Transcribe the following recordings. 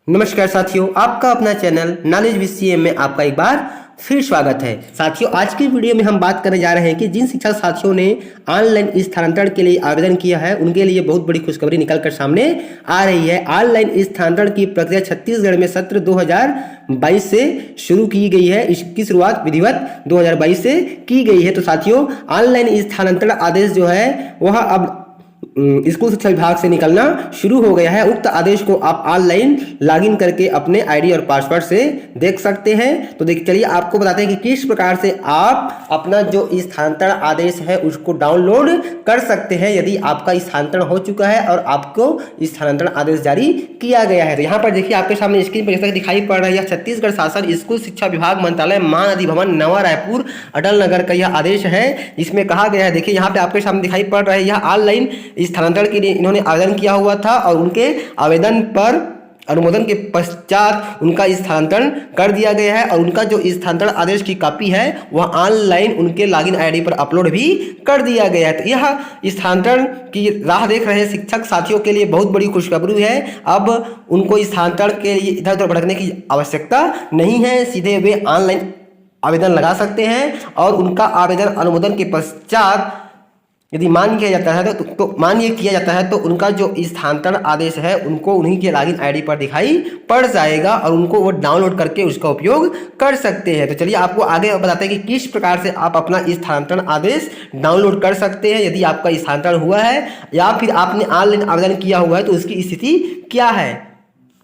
नमस्कार साथियों, आपका अपना चैनल नॉलेज VCM में आपका एक बार फिर स्वागत है। साथियों, आज की वीडियो में हम बात करने जा रहे हैं कि जिन शिक्षक साथियों ने ऑनलाइन स्थानांतरण के लिए आवेदन किया है उनके लिए बहुत बड़ी खुशखबरी निकलकर सामने आ रही है। ऑनलाइन स्थानांतरण की प्रक्रिया छत्तीसगढ़ में सत्र 2022 से शुरू की गई है। इसकी शुरुआत विधिवत 2022 से की गई है। तो साथियों, ऑनलाइन स्थानांतरण आदेश जो है वह अब स्कूल शिक्षा विभाग से निकलना शुरू हो गया है। उक्त आदेश को आप ऑनलाइन लॉगिन करके अपने आईडी और पासवर्ड से देख सकते हैं। तो देखिए, चलिए आपको बताते हैं कि किस प्रकार से आप अपना जो स्थानांतरण आदेश है उसको डाउनलोड कर सकते हैं यदि आपका स्थानांतरण हो चुका है और आपको स्थानांतरण आदेश जारी किया गया है। तो यहाँ पर देखिए, आपके सामने स्क्रीन पर जैसा दिखाई पड़ रहा है, छत्तीसगढ़ शासन स्कूल शिक्षा विभाग मंत्रालय महानदी भवन नवा रायपुर अटल नगर का यह आदेश है। इसमें कहा गया है, देखिए यहाँ पे आपके सामने दिखाई पड़ रहा है, यह ऑनलाइन स्थानांतरण के लिए इन्होंने आवेदन किया हुआ था और उनके आवेदन पर अनुमोदन के पश्चात उनका स्थानांतरण कर दिया गया है और उनका जो स्थानांतरण आदेश की कॉपी है वह ऑनलाइन उनके लॉगिन आईडी पर अपलोड भी कर दिया गया है। तो यह स्थानांतरण की राह देख रहे शिक्षक साथियों के लिए बहुत बड़ी खुशखबरी है। अब उनको स्थानांतरण के लिए इधर उधर भटकने की आवश्यकता नहीं है, सीधे वे ऑनलाइन आवेदन लगा सकते हैं और उनका आवेदन अनुमोदन के पश्चात यदि मान्य किया जाता है तो मान्य किया जाता है तो उनका जो स्थानांतरण आदेश है उनको उन्हीं के लॉगिन आईडी पर दिखाई पड़ जाएगा और उनको वो डाउनलोड करके उसका उपयोग कर सकते हैं। तो चलिए आपको आगे बताते हैं कि किस प्रकार से आप अपना स्थानांतरण आदेश डाउनलोड कर सकते हैं यदि आपका स्थानांतरण हुआ है या फिर आपने ऑनलाइन आवेदन किया हुआ है तो उसकी स्थिति क्या है।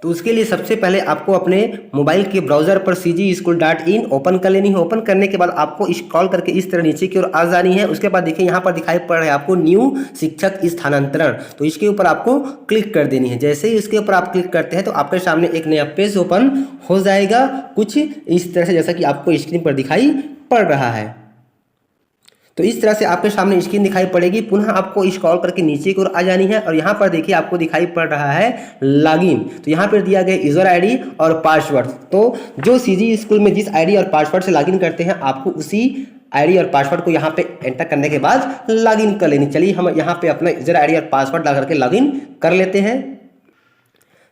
तो उसके लिए सबसे पहले आपको अपने मोबाइल के ब्राउजर पर cgschool.in ओपन कर लेनी है। ओपन करने के बाद आपको स्क्रॉल करके इस तरह नीचे की ओर आ जानी है। उसके बाद देखिए यहाँ पर दिखाई पड़ रहा है आपको न्यू शिक्षक स्थानांतरण, तो इसके ऊपर आपको क्लिक कर देनी है। जैसे ही इसके ऊपर आप क्लिक करते हैं तो आपके सामने एक नया पेज ओपन हो जाएगा, कुछ इस तरह से जैसा कि आपको स्क्रीन पर दिखाई पड़ रहा है। तो इस तरह से आपके सामने स्क्रीन दिखाई पड़ेगी। पुनः आपको स्क्रॉल करके नीचे की ओर आ जानी है और यहाँ पर देखिए आपको दिखाई पड़ रहा है लॉगिन। तो यहाँ पर दिया गया यूजर आईडी और पासवर्ड। तो जो सीजी स्कूल में जिस आईडी और पासवर्ड से लॉगिन करते हैं आपको उसी आईडी और पासवर्ड को यहाँ पे एंटर करने के बाद लॉगिन कर लेनी। चलिए हम यहाँ पे अपना यूजर आईडी और पासवर्ड लगा करके लॉगिन कर लेते हैं।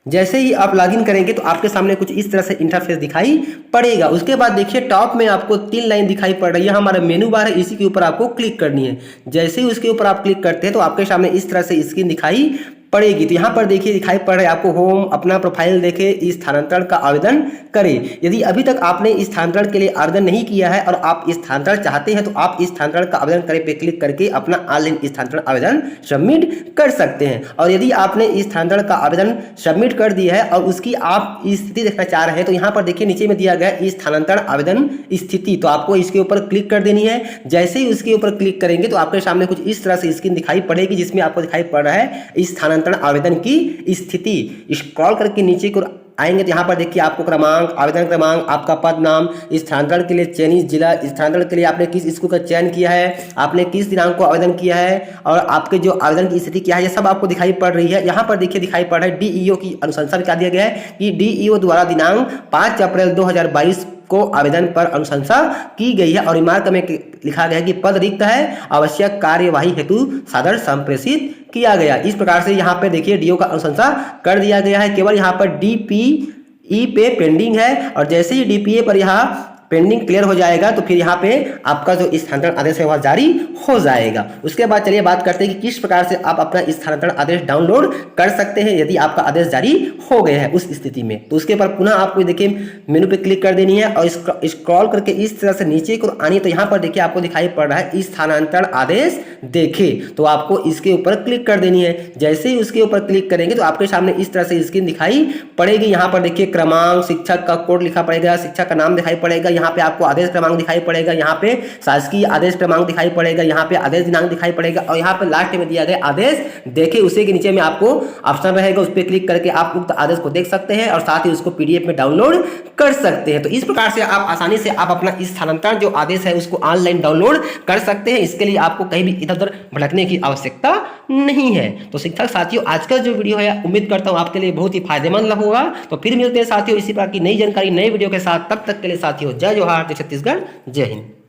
जैसे ही आप लॉगिन करेंगे तो आपके सामने कुछ इस तरह से इंटरफेस दिखाई पड़ेगा। उसके बाद देखिए टॉप में आपको 3 लाइन दिखाई पड़ रही है, हमारा मेनू बार है, इसी के ऊपर आपको क्लिक करनी है। जैसे ही उसके ऊपर आप क्लिक करते हैं तो आपके सामने इस तरह से स्क्रीन दिखाई पड़ेगी। तो यहाँ पर देखिए दिखाई पड़ रहा है आपको होम, अपना प्रोफाइल देखे स्थानांतरण का आवेदन करें। यदि अभी तक आपने स्थानांतरण के लिए आवेदन नहीं किया है और आप स्थानांतरण चाहते हैं तो आप स्थानांतरण का आवेदन करें पे क्लिक करके अपना ऑनलाइन स्थानांतरण आवेदन सबमिट कर सकते हैं। और यदि आपने स्थानांतरण का आवेदन सबमिट कर दिया है और उसकी आप स्थिति देखना चाह रहे हैं तो यहाँ पर देखिए नीचे में दिया गया स्थानांतरण आवेदन स्थिति, तो आपको इसके ऊपर क्लिक कर देनी है। जैसे ही उसके ऊपर क्लिक करेंगे तो आपके सामने कुछ इस तरह से स्क्रीन दिखाई पड़ेगी जिसमें आपको दिखाई पड़ रहा है स्थानांतरण आवेदन की स्थिति। स्क्रॉल करके नीचे को आएंगे तो यहाँ पर देखिए आपको क्रमांक, आवेदन क्रमांक, आपका पद नाम, स्थानांतरण के लिए चयनित जिला, स्थानांतरण के लिए आपने किस स्कूल का चयन किया है, आपने किस दिनांक को आवेदन किया है और आपके जो आवेदन की स्थिति क्या है, ये सब आपको दिखाई पड़ रही है। यहाँ पर देखिए दिखाई पड़ रहा है DEO की अनुशंसा भी क्या दिया गया है कि DEO द्वारा दिनांक 5 अप्रैल 2022 को आवेदन पर अनुशंसा की गई है और रिमार्क में लिखा गया है कि पद रिक्त है, आवश्यक कार्यवाही हेतु सादर संप्रेषित किया गया। इस प्रकार से यहाँ पे देखिए DEO का अनुशंसा कर दिया गया है। केवल यहाँ पर DPE पे पेंडिंग है और जैसे ही DPA पर यहाँ पेंडिंग क्लियर हो जाएगा तो फिर यहाँ पे आपका जो स्थानांतरण आदेश है वह जारी हो जाएगा। उसके बाद चलिए बात करते हैं कि किस प्रकार से आप अपना स्थानांतरण आदेश डाउनलोड कर सकते हैं यदि आपका आदेश जारी हो गया है उस स्थिति में। तो उसके बाद पुनः आपको देखिए मेनू पे क्लिक कर देनी है और स्क्रॉल करके इस तरह से नीचे को आनी। तो यहाँ पर देखिए आपको दिखाई पड़ रहा है स्थानांतरण आदेश देखे, तो आपको इसके ऊपर क्लिक कर देनी है। जैसे ही उसके ऊपर क्लिक करेंगे तो आपके सामने इस तरह से स्क्रीन दिखाई पड़ेगी। यहाँ पर देखिए क्रमांक, शिक्षक का कोड लिखा पड़ेगा, शिक्षक का नाम दिखाई पड़ेगा, यहाँ पे आपको आदेश क्रमांक दिखाई पड़ेगा, यहाँ पे शासकीय आदेश क्रमांक दिखाई पड़ेगा, यहाँ पे आदेश दिनांक दिखाई पड़ेगा और यहाँ पे लास्ट में दिया गया आदेश देखे उसी के नीचे में आपको ऑप्शन रहेगा, उस पर क्लिक करके आप उक्त आदेश को देख सकते हैं और साथ ही उसको PDF में डाउनलोड कर सकते हैं। तो इस प्रकार से आप आसानी से आप अपना स्थानांतरण जो आदेश है उसको ऑनलाइन डाउनलोड कर सकते हैं। इसके लिए आपको कहीं भी इधर उधर भटकने की आवश्यकता नहीं है। तो शिक्षक साथियों, आज का जो वीडियो है उम्मीद करता हूँ आपके लिए बहुत ही फायदेमंद होगा। तो फिर मिलते हैं साथियों इसी प्रकार की नई जानकारी नए वीडियो के साथ। तब तक के लिए साथियों जय जोहार, जय छत्तीसगढ़, जय हिंद।